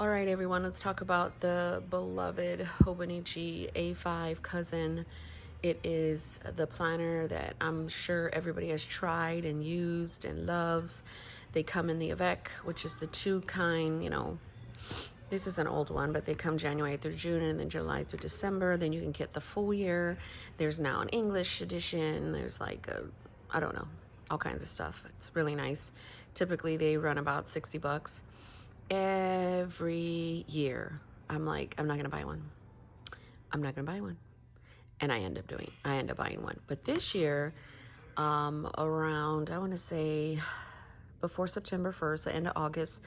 All right, everyone, let's talk about the beloved Hobonichi A5 cousin. It is the planner that I'm sure everybody has tried and used and loves. They come in the Avec, which is the two kind. This is an old one, but they come January through June and then July through December. Then you can get the full year. There's now an English edition. There's I don't know, all kinds of stuff. It's really nice. Typically, they run about 60 bucks every year. I'm like, I'm not going to buy one. I'm not going to buy one. And I end up buying one. But this year, around, I want to say before September 1st, the end of August,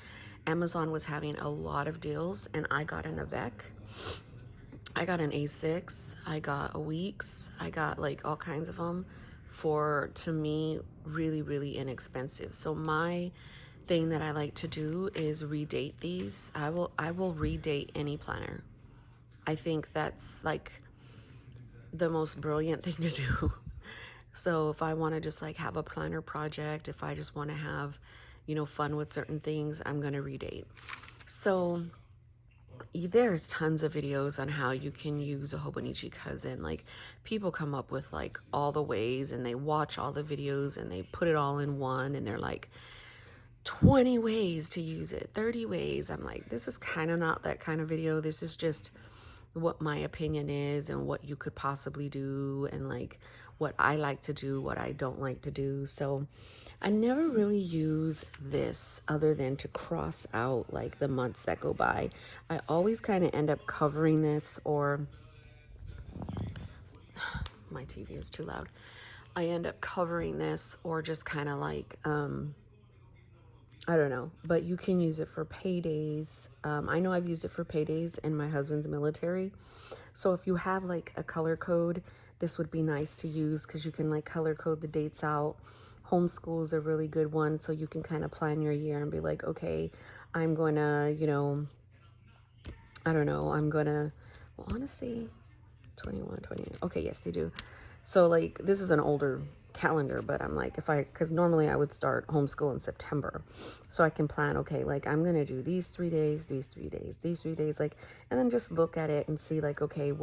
Amazon was having a lot of deals and I got an Avec. I got an A6, I got a Weeks, I got like all kinds of them for, to me, really, really inexpensive. So my thing that I like to do is redate these. I will redate any planner. I think that's like the most brilliant thing to do. So if I want to just like have a planner project, if I just want to have, fun with certain things, I'm going to redate. So there's tons of videos on how you can use a Hobonichi cousin. Like people come up with like all the ways and they watch all the videos and they put it all in one and they're like 20 ways to use it, 30 ways. I'm like, this is kind of not that kind of video. This is just what my opinion is and what you could possibly do and like what I like to do, what I don't like to do. So I never really use this other than to cross out like the months that go by. I always kind of end up covering this, or my TV is too loud. I end up covering this or just kind of like, I don't know, but you can use it for paydays. I know I've used it for paydays in my husband's military. So if you have like a color code, this would be nice to use because you can like color code the dates out. Homeschool is a really good one. So you can kind of plan your year and be like, okay, I'm going to, I don't know, well, honestly, 21, 20. Okay, yes, they do. So like this is an older calendar, but I'm like, because normally I would start homeschool in September. So I can plan, okay, like I'm going to do these 3 days, these 3 days, these 3 days, like, and then just look at it and see like, okay,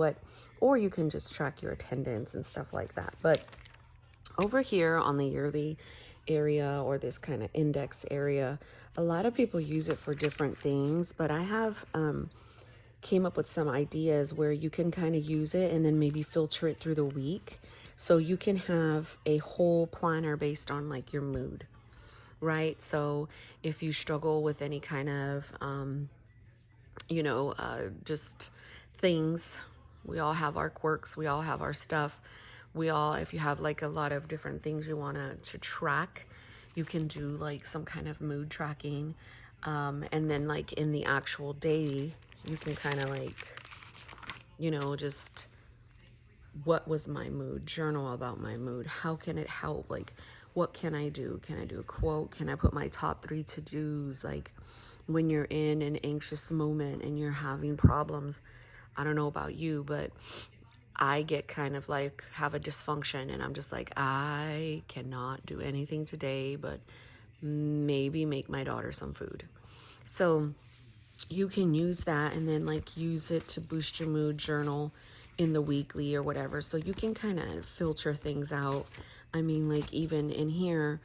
or you can just track your attendance and stuff like that. But over here on the yearly area or this kind of index area, a lot of people use it for different things, but I have, came up with some ideas where you can kind of use it and then maybe filter it through the week. So you can have a whole planner based on like your mood, right? So if you struggle with any kind of, just things, we all have our quirks, we all have our stuff. If you have like a lot of different things you want to track, you can do like some kind of mood tracking. And then like in the actual day, you can kind of like, just what was my mood, journal about my mood. How can it help? Like, what can I do? Can I do a quote? Can I put my top 3 to-dos? Like when you're in an anxious moment and you're having problems, I don't know about you, but I get kind of like have a dysfunction and I'm just like, I cannot do anything today, but maybe make my daughter some food. So you can use that and then like use it to boost your mood, journal in the weekly or whatever. So you can kind of filter things out. I mean, like even in here,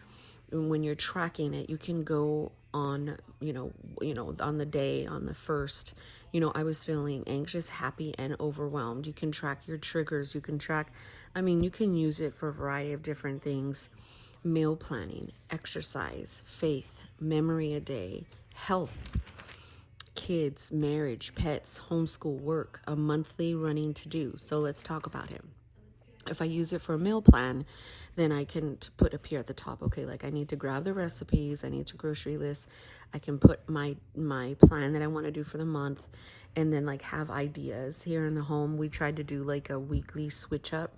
when you're tracking it, you can go on, on the day, on the first, I was feeling anxious, happy, and overwhelmed. You can track your triggers. You can you can use it for a variety of different things. Meal planning, exercise, faith, memory a day, health, kids, marriage, pets, homeschool, work, a monthly running to do. So let's talk about it. If I use it for a meal plan, then I can put up here at the top, okay, like I need to grab the recipes, I need to grocery list, I can put my plan that I want to do for the month, and then like have ideas. Here in the home, we tried to do like a weekly switch up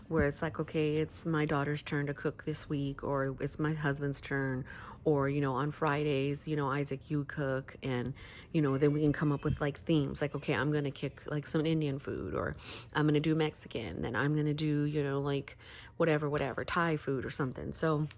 where it's like, okay, it's my daughter's turn to cook this week, or it's my husband's turn, or on Fridays, Isaac, you cook, and then we can come up with like themes, like, okay, I'm gonna kick like some Indian food, or I'm gonna do Mexican, then I'm gonna do like whatever Thai food or something. So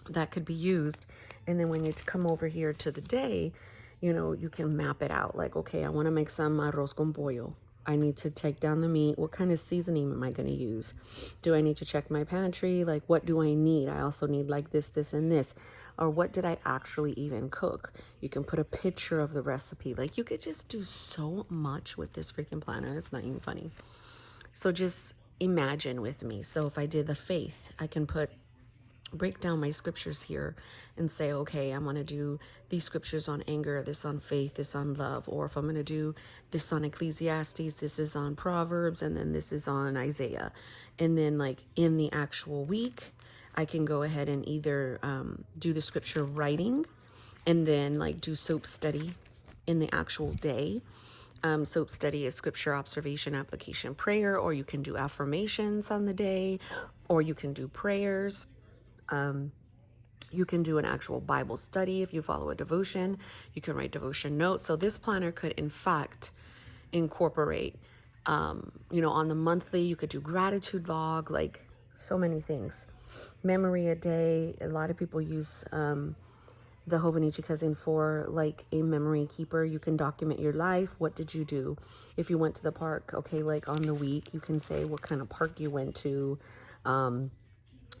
that could be used. And then when you come over here to the day, you know, you can map it out. Like, okay, I want to make some arroz con pollo. I need to take down the meat. What kind of seasoning am I going to use? Do I need to check my pantry? Like, what do I need? I also need like this, and this. Or what did I actually even cook? You can put a picture of the recipe. Like, you could just do so much with this freaking planner. It's not even funny. So just imagine with me. So if I did the faith, I can break down my scriptures here and say, okay, I'm going to do these scriptures on anger, this on faith, this on love. Or if I'm going to do this on Ecclesiastes, this is on Proverbs, and then this is on Isaiah. And then like in the actual week, I can go ahead and either do the scripture writing and then like do soap study in the actual day. Soap study is scripture, observation, application, prayer, or you can do affirmations on the day, or you can do prayers. You can do an actual Bible study if you follow a devotion. You can write devotion notes. So this planner could, in fact, incorporate, you know, on the monthly, you could do gratitude log, like so many things. Memory a day. A lot of people use the Hobonichi cousin for like a memory keeper. You can document your life. What did you do? If you went to the park, okay, like on the week, you can say what kind of park you went to.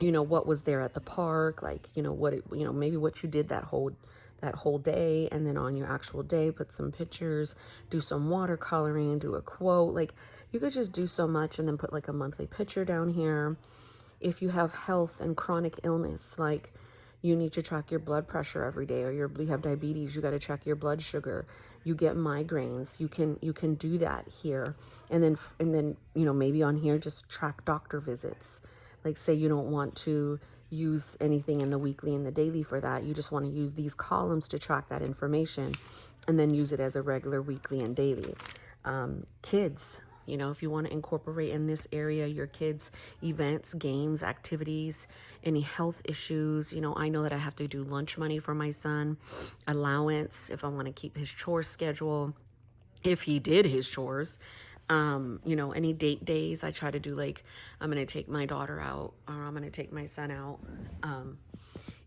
You know, what was there at the park, like, you know, maybe what you did that whole day. And then on your actual day, put some pictures, do some watercoloring, do a quote. Like, you could just do so much, and then put like a monthly picture down here. If you have health and chronic illness, like you need to track your blood pressure every day, or you have diabetes, you got to check your blood sugar. You get migraines, you can do that here. And then, you know, maybe on here, just track doctor visits. Like, say you don't want to use anything in the weekly and the daily for that. You just want to use these columns to track that information, and then use it as a regular weekly and daily. Kids, you know, if you want to incorporate in this area your kids' events, games, activities, any health issues. You know, I know that I have to do lunch money for my son, allowance if I want to keep his chore schedule, if he did his chores. You know, any date days, I try to do like, I'm going to take my daughter out, or I'm going to take my son out,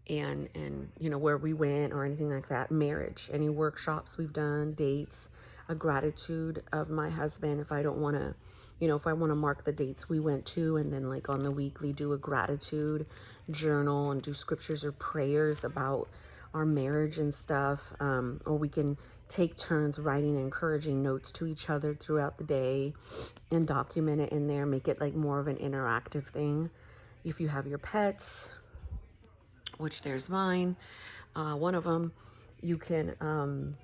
and, you know, where we went or anything like that. Marriage, any workshops we've done, dates, a gratitude of my husband. If I don't want to, you know, if I want to mark the dates we went to, and then like on the weekly, do a gratitude journal and do scriptures or prayers about our marriage and stuff. Or we can take turns writing encouraging notes to each other throughout the day and document it in there, make it like more of an interactive thing. If you have your pets, which there's mine, one of them, you can,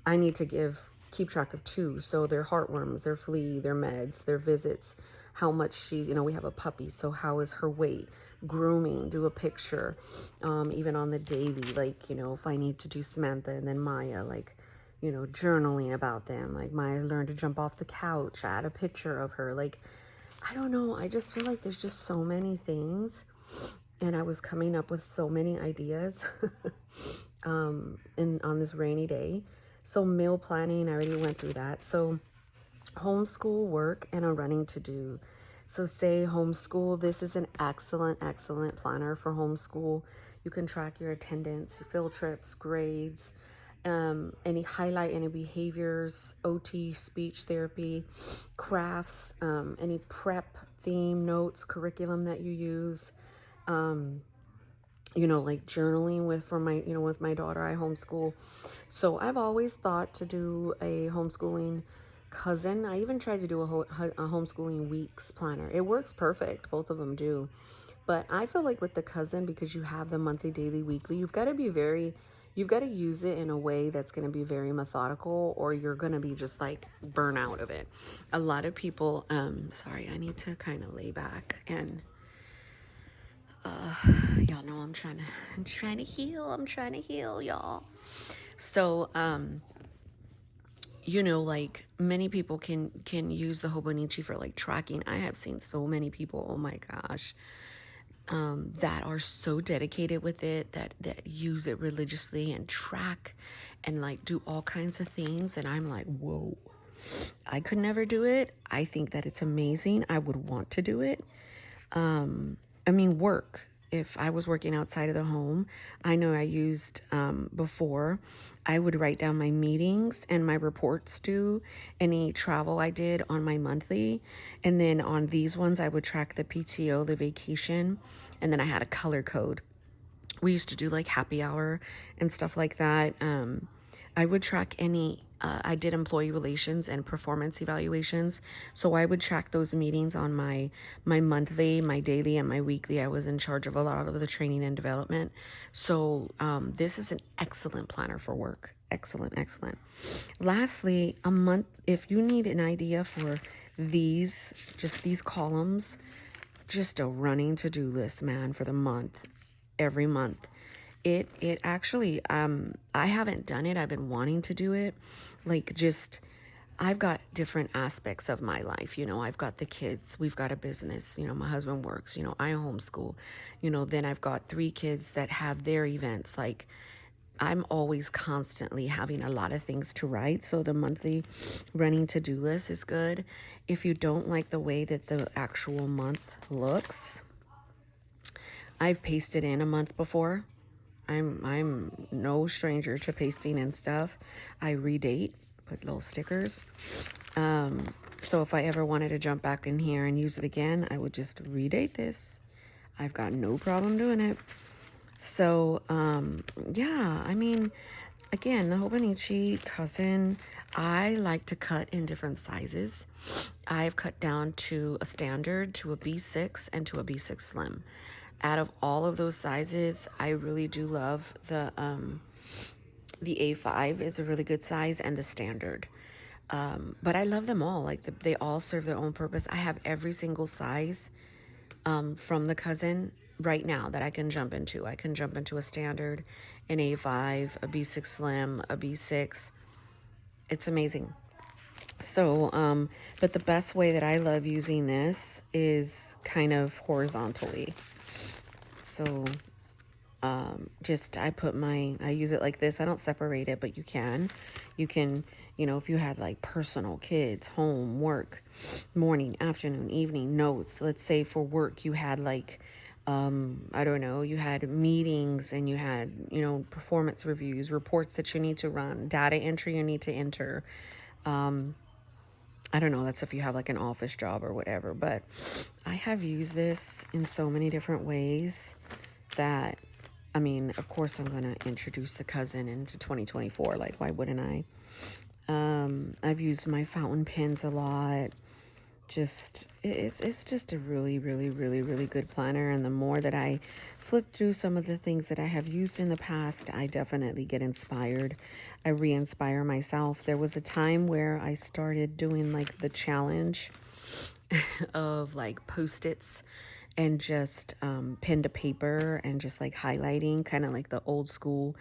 I need to keep track of 2. So their heartworms, their flea, their meds, their visits, how much she's, you know, we have a puppy, so how is her weight, grooming, do a picture, even on the daily, like, you know, if I need to do Samantha and then Maya, like, you know, journaling about them, like Maya learned to jump off the couch, add a picture of her, like, I don't know, I just feel like there's just so many things, and I was coming up with so many ideas on this rainy day. So meal planning, I already went through that. So homeschool work and a running to do. So say homeschool, this is an excellent planner for homeschool. You can track your attendance, field trips, grades, any behaviors, OT, speech therapy, crafts, any prep, theme, notes, curriculum that you use. You know, like journaling with my daughter, I homeschool. So I've always thought to do a homeschooling cousin. I even tried to do a homeschooling weeks planner. It works perfect. Both of them do. But I feel like with the cousin, because you have the monthly, daily, weekly, you've got to use it in a way that's going to be very methodical, or you're going to be just like burn out of it. A lot of people, sorry, I need to kind of lay back and y'all know I'm trying to heal, y'all. So, you know, like many people can use the Hobonichi for like tracking. I have seen so many people, oh my gosh, that are so dedicated with it, that use it religiously and track and like do all kinds of things. And I'm like, whoa, I could never do it. I think that it's amazing. I would want to do it. I mean, work. if I was working outside of the home, I know I used before, I would write down my meetings and my reports due, any travel I did on my monthly. And then on these ones, I would track the PTO, the vacation, and then I had a color code. We used to do like happy hour and stuff like that. I would track any, I did employee relations and performance evaluations. So I would track those meetings on my monthly, my daily, and my weekly. I was in charge of a lot of the training and development. So this is an excellent planner for work. Excellent, excellent. Lastly, a month, if you need an idea for these, just these columns, just a running to-do list, man, for the month, every month. It actually, I haven't done it. I've been wanting to do it. Like, just, I've got different aspects of my life. You know, I've got the kids, we've got a business, you know, my husband works, you know, I homeschool, you know, then I've got 3 kids that have their events. Like, I'm always constantly having a lot of things to write. So the monthly running to-do list is good. If you don't like the way that the actual month looks, I've pasted in a month before. I'm no stranger to pasting in stuff. I redate, put little stickers. So if I ever wanted to jump back in here and use it again, I would just redate this. I've got no problem doing it. So, yeah, I mean, again, the Hobonichi cousin, I like to cut in different sizes. I've cut down to a standard, to a B6, and to a B6 slim. Out of all of those sizes, I really do love the A5 is a really good size, and the standard. But I love them all. Like, they all serve their own purpose. I have every single size from the cousin right now that I can jump into. I can jump into a standard, an A5, a B6 slim, a B6. It's amazing. So, but the best way that I love using this is kind of horizontally. So, just, I use it like this. I don't separate it, but you can, you know, if you had like personal, kids, home, work, morning, afternoon, evening, notes. Let's say for work, you had like, I don't know, you had meetings and you had, you know, performance reviews, reports that you need to run, data entry you need to enter. I don't know, that's if you have like an office job or whatever, but I have used this in so many different ways that, I mean, of course I'm going to introduce the cousin into 2024. Like, why wouldn't I? I've used my fountain pens a lot. Just, it's just a really, really, really, really good planner. And the more that I flip through some of the things that I have used in the past, I definitely get inspired. I re-inspire myself. There was a time where I started doing like the challenge of like Post-its and just pen to paper and just like highlighting, kind of like the old school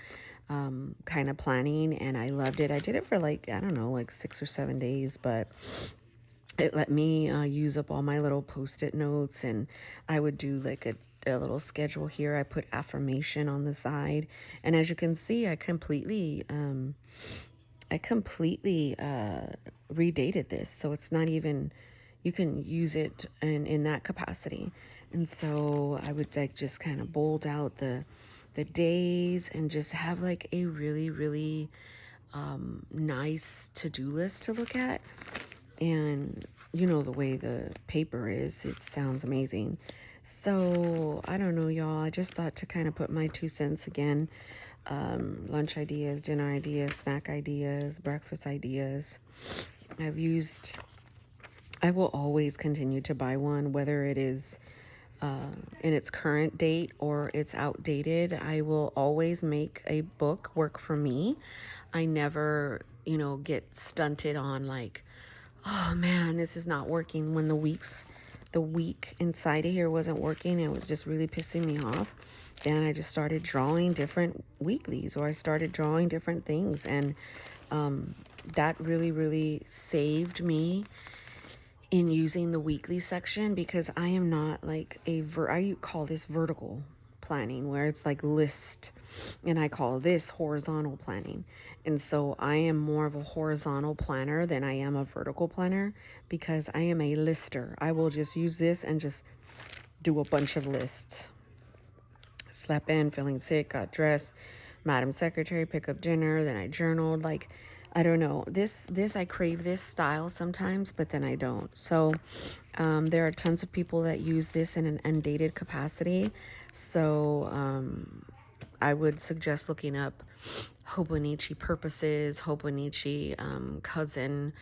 kind of planning. And I loved it. I did it for like, I don't know, like 6 or 7 days, but it let me use up all my little Post-it notes. And I would do like a little schedule here. I put affirmation on the side. And as you can see, I completely redated this. So it's not even, you can use it in that capacity. And so I would like just kind of bold out the days and just have like a really, really nice to-do list to look at. And you know, the way the paper is, it sounds amazing. So I don't know, y'all. I just thought to kind of put my 2 cents again. Lunch ideas, dinner ideas, snack ideas, breakfast ideas. I will always continue to buy one, whether it is in its current date or it's outdated. I will always make a book work for me. I never, you know, get stunted on like, oh man, this is not working, when the week inside of here wasn't working. It was just really pissing me off. Then I just started drawing different weeklies, or I started drawing different things. And that really, really saved me in using the weekly section, because I am not like I call this vertical planning, where it's like list, and I call this horizontal planning. And so I am more of a horizontal planner than I am a vertical planner, because I am a lister. I will just use this and just do a bunch of lists. Slept in, feeling sick, got dressed, Madam Secretary, pick up dinner, then I journaled. Like, I don't know. This I crave this style sometimes, but then I don't. So there are tons of people that use this in an undated capacity. So I would suggest looking up Hobonichi purposes, Hobonichi cousin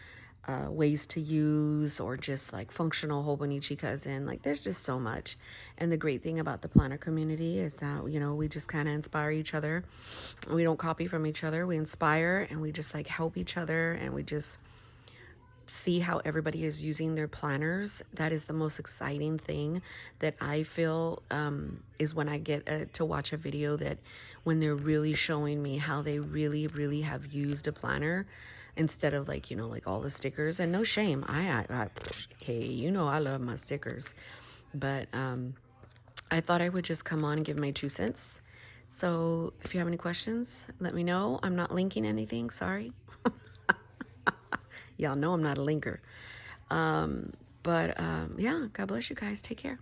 ways to use, or just like functional Hobonichi cousin. Like, there's just so much. And the great thing about the planner community is that, you know, we just kind of inspire each other. We don't copy from each other. We inspire, and we just like help each other, and we just see how everybody is using their planners. That is the most exciting thing that I feel, is when I get to watch a video that when they're really showing me how they really have used a planner, instead of like, you know, like all the stickers. And no shame, I hey, you know, I love my stickers, but I thought I would just come on and give my 2 cents. So if you have any questions, let me know. I'm not linking anything, sorry. Y'all know I'm not a linker. Yeah, God bless you guys. Take care.